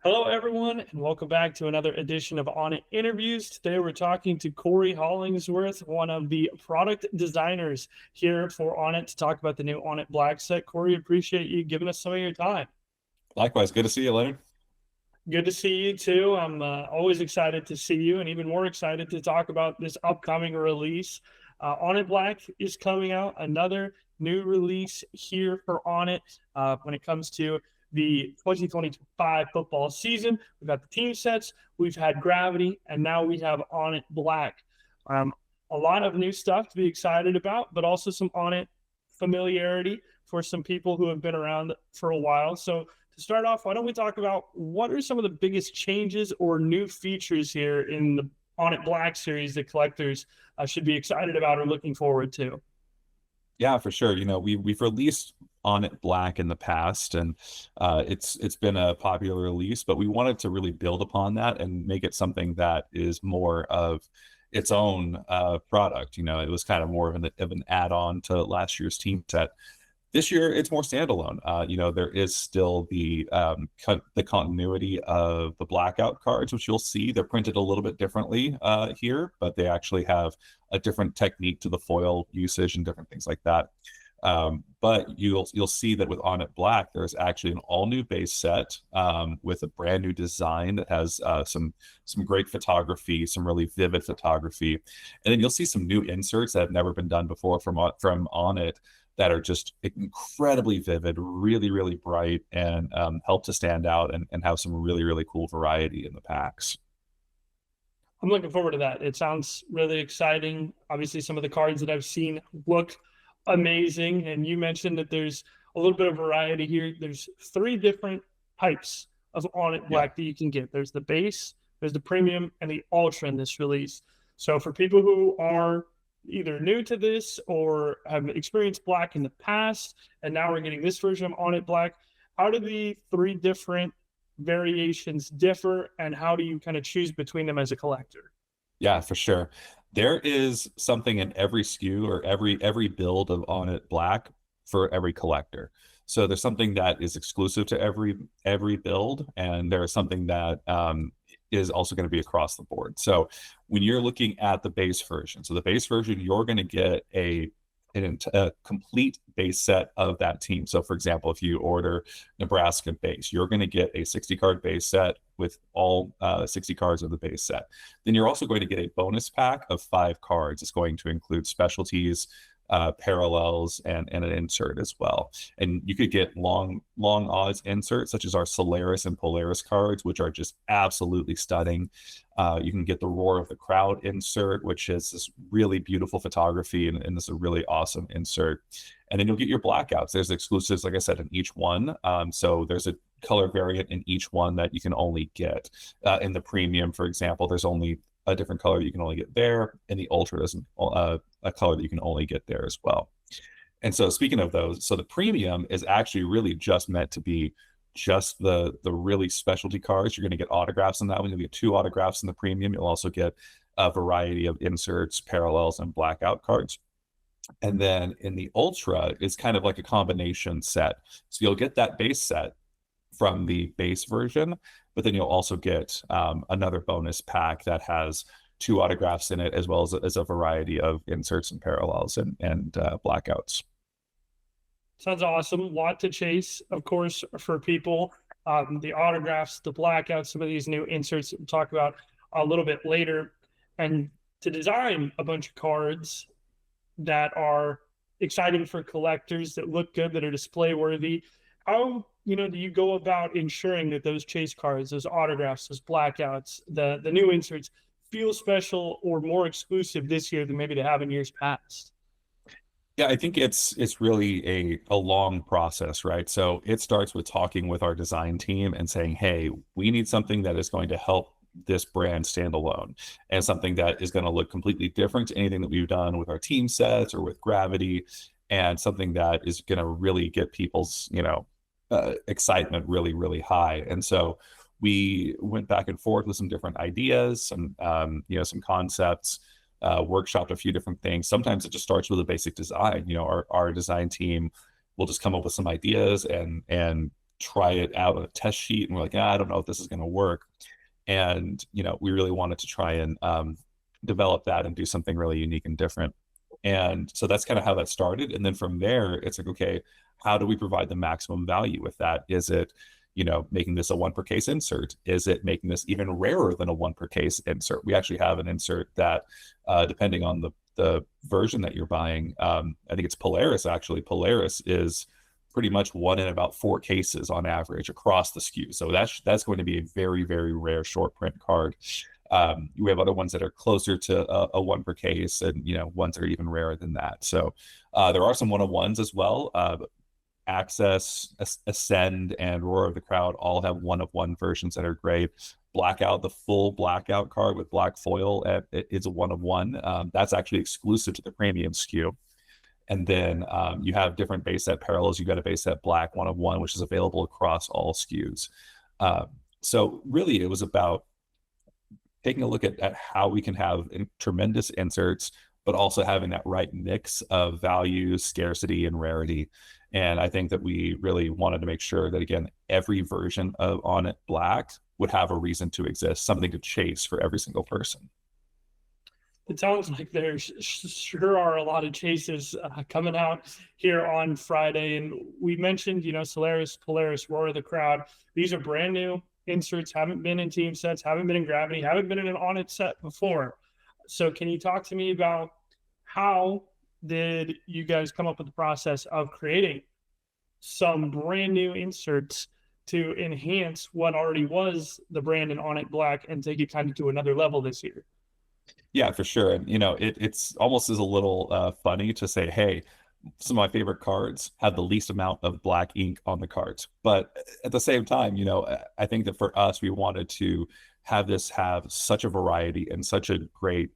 Hello, everyone, and welcome back to another edition of ONIT Interviews. Today, we're talking to Cory Hollingsworth, one of the product designers here for ONIT, to talk about the new ONIT Black set. Cory, appreciate you giving us some of your time. Likewise, good to see you, Leonard. Good to see you too. I'm always excited to see you, and even more excited to talk about this upcoming release. ONIT Black is coming out, another new release here for ONIT when it comes to the 2025 football season. We've got the team sets, we've had Gravity, and now we have ONIT Black. Um, a lot of new stuff to be excited about, but also some ONIT familiarity for some people who have been around for a while. So to start off, why don't we talk about what are some of the biggest changes or new features here in the ONIT Black series that collectors should be excited about or looking forward to? Yeah, for sure. We've released ONIT Black in the past, and it's been a popular release, but we wanted to really build upon that and make it something that is more of its own product. It was kind of more of an add-on to last year's team set. This year, it's more standalone. There is still the continuity of the blackout cards, which you'll see. They're printed a little bit differently here, but they actually have a different technique to the foil usage and different things like that. But you'll see that with ONIT Black, there's actually an all new base set with a brand new design that has some great photography, some really vivid photography, and then you'll see some new inserts that have never been done before from ONIT that are just incredibly vivid, really, really bright, and help to stand out and have some really, really cool variety in the packs. I'm looking forward to that. It sounds really exciting. Obviously, some of the cards that I've seen look amazing. And you mentioned that there's a little bit of variety here. There's three different types of ONIT Yeah. Black that you can get. There's the base, there's the premium, and the ultra in this release. So for people who are either new to this or have experienced Black in the past, and now we're getting this version of ONIT Black, how do the three different variations differ, and how do you kind of choose between them as a collector? Yeah, for sure. There is something in every SKU or every build of ONIT Black for every collector. So there's something that is exclusive to every build, and there's something that is also going to be across the board. So when you're looking at the base version, so the base version, you're going to get a complete base set of that team. So for example, if you order Nebraska base, you're going to get a 60 card base set with all 60 cards of the base set. Then you're also going to get a bonus pack of 5 cards. It's going to include specialties, parallels, and an insert as well. And you could get long odds inserts such as our Solaris and Polaris cards, which are just absolutely stunning. You can get the Roar of the Crowd insert, which is this really beautiful photography, and this is a really awesome insert. And then you'll get your blackouts. There's exclusives, like I said, in each one. So there's a color variant in each one that you can only get. In the premium, for example, there's only a different color you can only get there, and the ultra doesn't a color that you can only get there as well. And so speaking of those, so the premium is actually really just meant to be just the really specialty cards. You're going to get autographs in that one. You'll get 2 autographs in the premium. You'll also get a variety of inserts, parallels, and blackout cards. And then in the ultra, it's kind of like a combination set. So you'll get that base set from the base version, but then you'll also get another bonus pack that has 2 autographs in it, as well as a variety of inserts and parallels and blackouts. Sounds awesome. A lot to chase, of course, for people. The autographs, the blackouts, some of these new inserts we'll talk about a little bit later. And to design a bunch of cards that are exciting for collectors, that look good, that are display worthy, how do you go about ensuring that those chase cards, those autographs, those blackouts, the new inserts feel special or more exclusive this year than maybe they have in years past? Yeah, I think it's really a long process, right? So it starts with talking with our design team and saying, hey, we need something that is going to help this brand stand alone, and something that is going to look completely different to anything that we've done with our team sets or with Gravity, and something that is going to really get people's excitement really, really high. And so we went back and forth with some different ideas, some concepts, workshopped a few different things. Sometimes it just starts with a basic design. Our design team will just come up with some ideas and try it out on a test sheet, and we're like, I don't know if this is going to work. And we really wanted to try and develop that and do something really unique and different. And so that's kind of how that started. And then from there, it's like, okay, how do we provide the maximum value with that? Is it, making this a 1 per case insert? Is it making this even rarer than a 1 per case insert? We actually have an insert that, depending on the version that you're buying, I think it's Polaris actually. Polaris is pretty much 1 in about 4 cases on average across the SKU. So that's going to be a very, very rare short print card. We have other ones that are closer to a 1 per case, and ones that are even rarer than that. So there are some 1-of-1s as well. Access, Ascend, and Roar of the Crowd all have 1-of-1 versions that are great. Blackout, the full Blackout card with black foil, is a 1-of-1. That's actually exclusive to the premium SKU. And then you have different base set parallels. You've got a base set Black 1-of-1, which is available across all SKUs. So really, it was about taking a look at how we can have tremendous inserts, but also having that right mix of value, scarcity, and rarity. And I think that we really wanted to make sure that, again, every version of ONIT Black would have a reason to exist, something to chase for every single person. It sounds like there sure are a lot of chases coming out here on Friday. And we mentioned, Solaris, Polaris, Roar of the Crowd. These are brand new inserts, haven't been in team sets, haven't been in Gravity, haven't been in an ONIT set before. So can you talk to me about how did you guys come up with the process of creating some brand new inserts to enhance what already was the brand in ONIT Black and take it kind of to another level this year? Yeah, for sure. And it's almost as a little funny to say, hey, some of my favorite cards have the least amount of black ink on the cards. But at the same time, I think that for us, we wanted to have this have such a variety and such a great,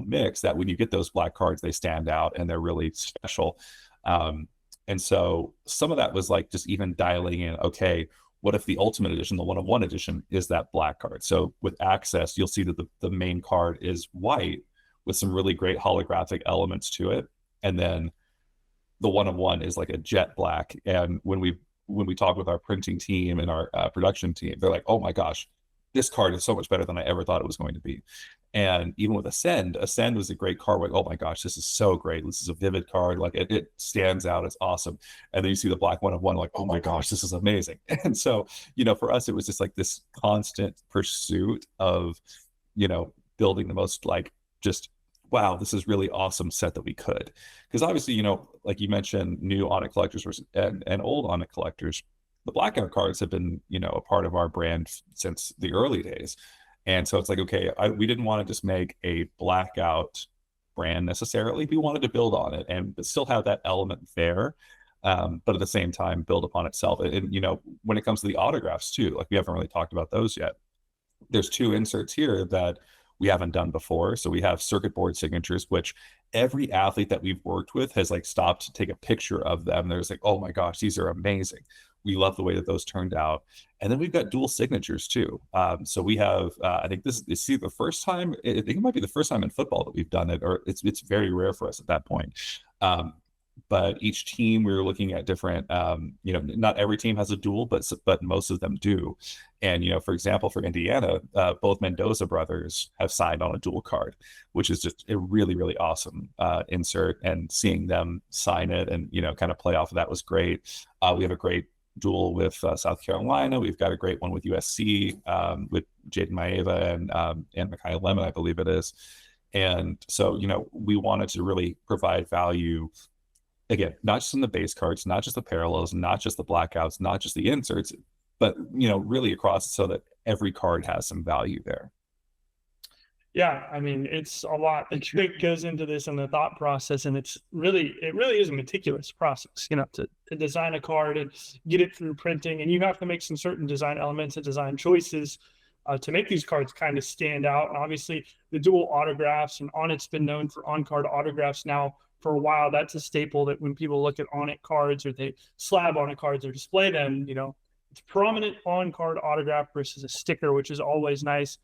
mix that when you get those black cards, they stand out and they're really special. And so some of that was like just even dialing in, okay, what if the Ultimate Edition, the 1-of-1 edition, is that black card? So with Access, you'll see that the main card is white with some really great holographic elements to it. And then the 1-of-1 is like a jet black. And when we talk with our printing team and our production team, they're like, oh my gosh, this card is so much better than I ever thought it was going to be. And even with Ascend was a great card. Like, oh my gosh, this is so great. This is a vivid card. Like it stands out. It's awesome. And then you see the black 1-of-1, like, oh my gosh, this is amazing. And so, for us, it was just like this constant pursuit of, building the most like just, wow, this is really awesome set that we could. Because obviously, like you mentioned, new ONIT collectors and old ONIT collectors, the Blackout cards have been, a part of our brand since the early days. And so it's like, okay, we didn't want to just make a Blackout brand necessarily. We wanted to build on it and still have that element there, but at the same time, build upon itself. And, when it comes to the autographs too, like we haven't really talked about those yet. There's 2 inserts here that we haven't done before. So we have circuit board signatures, which every athlete that we've worked with has like stopped to take a picture of them. There's like, oh my gosh, these are amazing. We love the way that those turned out. And then we've got dual signatures too. So we have, I think this is the first time, I think it might be the first time in football that we've done it, or it's very rare for us at that point. But each team, we were looking at different, not every team has a dual, but most of them do. And, for example, for Indiana, both Mendoza brothers have signed on a dual card, which is just a really, really awesome insert. And seeing them sign it and, kind of play off of that was great. We have a great duel with South Carolina. We've got a great one with USC with Jaden Maeva and Micaiah Lemon, I believe it is. And so, we wanted to really provide value, again, not just in the base cards, not just the parallels, not just the blackouts, not just the inserts, but, really across so that every card has some value there. Yeah, I mean, it's a lot that goes into this and the thought process, and it really is a meticulous process, to design a card and get it through printing, and you have to make some certain design elements and design choices to make these cards kind of stand out. And obviously, the dual autographs, and ONIT's been known for on-card autographs now for a while. That's a staple that when people look at ONIT cards or they slab ONIT cards or display them, it's prominent on-card autograph versus a sticker, which is always nice.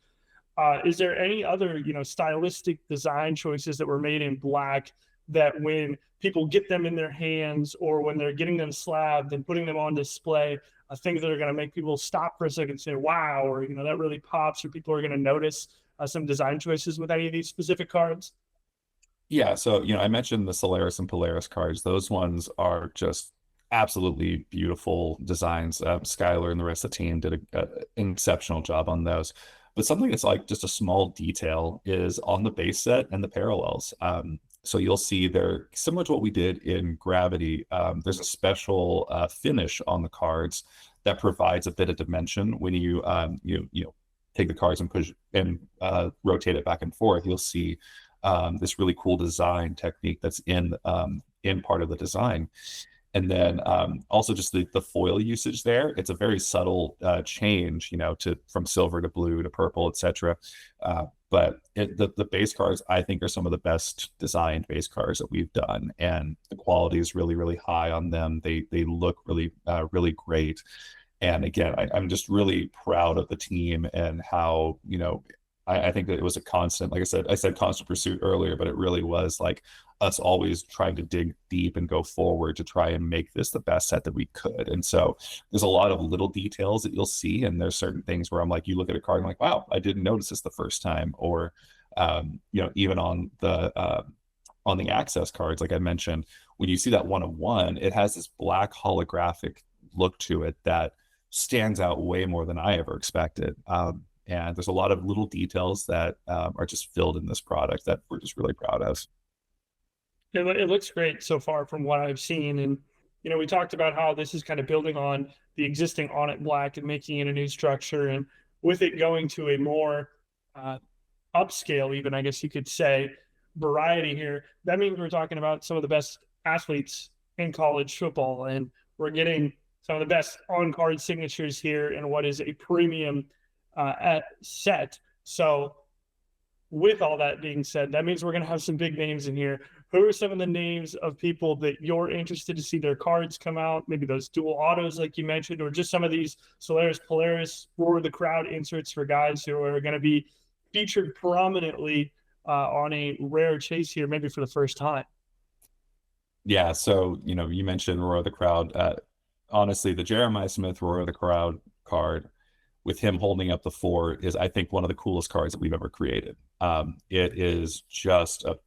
Is there any other, stylistic design choices that were made in Black that when people get them in their hands or when they're getting them slabbed and putting them on display, things that are going to make people stop for a second and say, wow, or, that really pops, or people are going to notice some design choices with any of these specific cards? Yeah, so I mentioned the Solaris and Polaris cards. Those ones are just absolutely beautiful designs. Skylar and the rest of the team did an exceptional job on those. But something that's like just a small detail is on the base set and the parallels. So you'll see they're similar to what we did in Gravity. There's a special finish on the cards that provides a bit of dimension when you take the cards and push and rotate it back and forth. You'll see this really cool design technique that's in part of the design. And then also just the foil usage there. It's a very subtle change, from silver to blue to purple, etc. But the base cards, I think, are some of the best designed base cards that we've done, and the quality is really, really high on them. They look really, really great. And again, I'm just really proud of the team and how, I think that it was a constant, like I said constant pursuit earlier, but it really was like us always trying to dig deep and go forward to try and make this the best set that we could. And so there's a lot of little details that you'll see. And there's certain things where I'm like, you look at a card and I'm like, wow, I didn't notice this the first time. Or, even on the access cards, like I mentioned, when you see that 1-of-1, it has this black holographic look to it that stands out way more than I ever expected. And there's a lot of little details that are just filled in this product that we're just really proud of. It looks great so far from what I've seen. And, we talked about how this is kind of building on the existing ONIT Black and making it a new structure. And with it going to a more upscale, even, I guess you could say, variety here, that means we're talking about some of the best athletes in college football. And we're getting some of the best on-card signatures here in what is a premium set. So with all that being said, that means we're going to have some big names in here. Who are some of the names of people that you're interested to see their cards come out? Maybe those dual autos, like you mentioned, or just some of these Solaris, Polaris, or the crowd inserts for guys who are going to be featured prominently on a rare chase here, maybe for the first time. Yeah. So, you mentioned Roar of the Crowd. Honestly, the Jeremiah Smith Roar of the Crowd card, with him holding up the 4, is, I think, one of the coolest cards that we've ever created. It is just a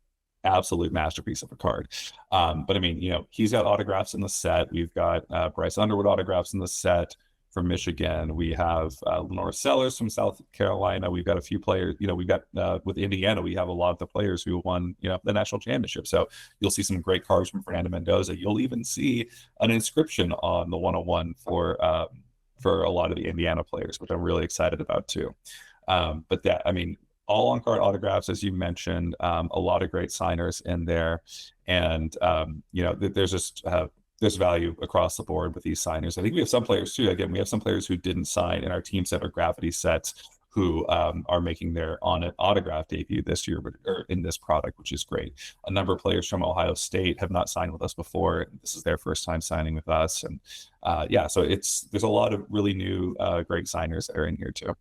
absolute masterpiece of a card. But I mean, he's got autographs in the set. We've got Bryce Underwood autographs in the set from Michigan. We have Lenore Sellers from South Carolina. We've got a few players, we've got with Indiana, we have a lot of the players who won, the national championship. So you'll see some great cards from Fernando Mendoza. You'll even see an inscription on the 101 for a lot of the Indiana players, which I'm really excited about too. But that, I mean, all on-card autographs, as you mentioned, a lot of great signers in there. And, there's just, there's value across the board with these signers. I think we have some players too. Again, we have some players who didn't sign in our team set or Gravity sets who are making their ONIT autograph debut this year, or in this product, which is great. A number of players from Ohio State have not signed with us before. This is their first time signing with us. And so there's a lot of really new, great signers that are in here too.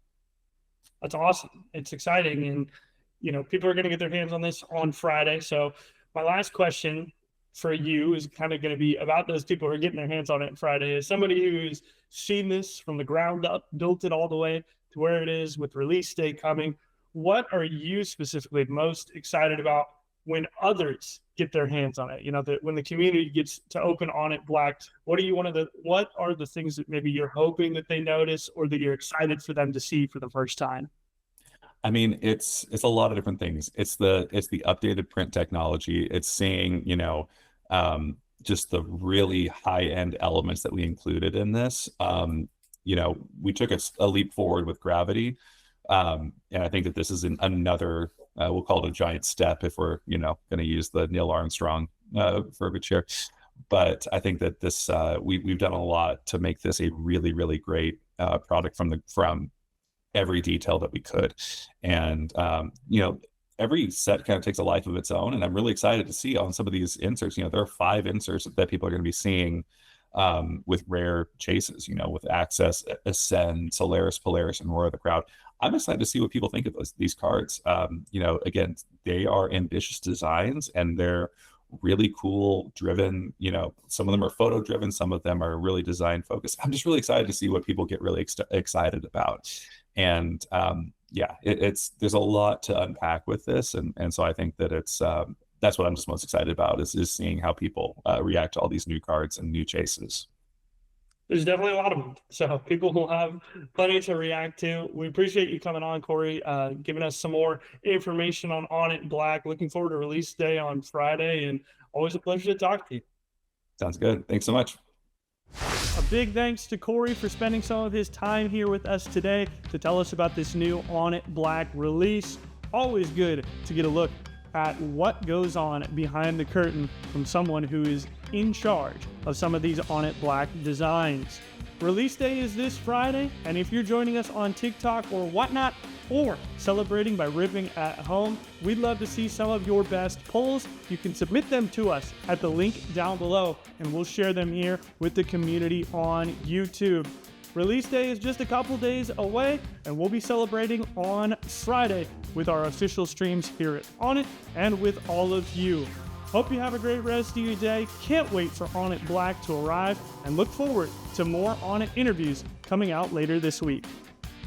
That's awesome. It's exciting. And, people are going to get their hands on this on Friday. So my last question for you is kind of going to be about those people who are getting their hands on it on Friday. As somebody who's seen this from the ground up, built it all the way to where it is with release day coming, what are you specifically most excited about when others get their hands on it? When the community gets to open ONIT Black, what are the things that maybe you're hoping that they notice, or that you're excited for them to see for the first time? I mean, it's a lot of different things. It's the updated print technology. It's seeing, just the really high-end elements that we included in this. We took a leap forward with Gravity. And I think that this is another, we'll call it a giant step if we're, going to use the Neil Armstrong verbiage here. But I think that this, we've done a lot to make this a really, really great product from every detail that we could. And, every set kind of takes a life of its own. And I'm really excited to see on some of these inserts, there are 5 inserts that people are going to be seeing with rare chases, with Access, Ascend, Solaris, Polaris, and Roar of the Crowd. I'm excited to see what people think of these cards. Again, they are ambitious designs, and they're really cool, driven, some of them are photo driven, some of them are really design focused. I'm just really excited to see what people get really excited about. And yeah, there's a lot to unpack with this. And so I think that that's what I'm just most excited about is seeing how people react to all these new cards and new chases. There's definitely a lot of them, so people will have plenty to react to. We appreciate you coming on, Cory, giving us some more information on ONIT Black. Looking forward to release day on Friday, and always a pleasure to talk to you. Sounds good. Thanks so much. A big thanks to Cory for spending some of his time here with us today to tell us about this new ONIT Black release. Always good to get a look at what goes on behind the curtain from someone who is in charge of some of these ONIT Black designs. Release day is this Friday, and if you're joining us on TikTok or whatnot, or celebrating by ripping at home, we'd love to see some of your best pulls. You can submit them to us at the link down below, and we'll share them here with the community on YouTube. Release day is just a couple days away, and we'll be celebrating on Friday with our official streams here at ONIT and with all of you. Hope you have a great rest of your day. Can't wait for ONIT Black to arrive, and look forward to more ONIT interviews coming out later this week.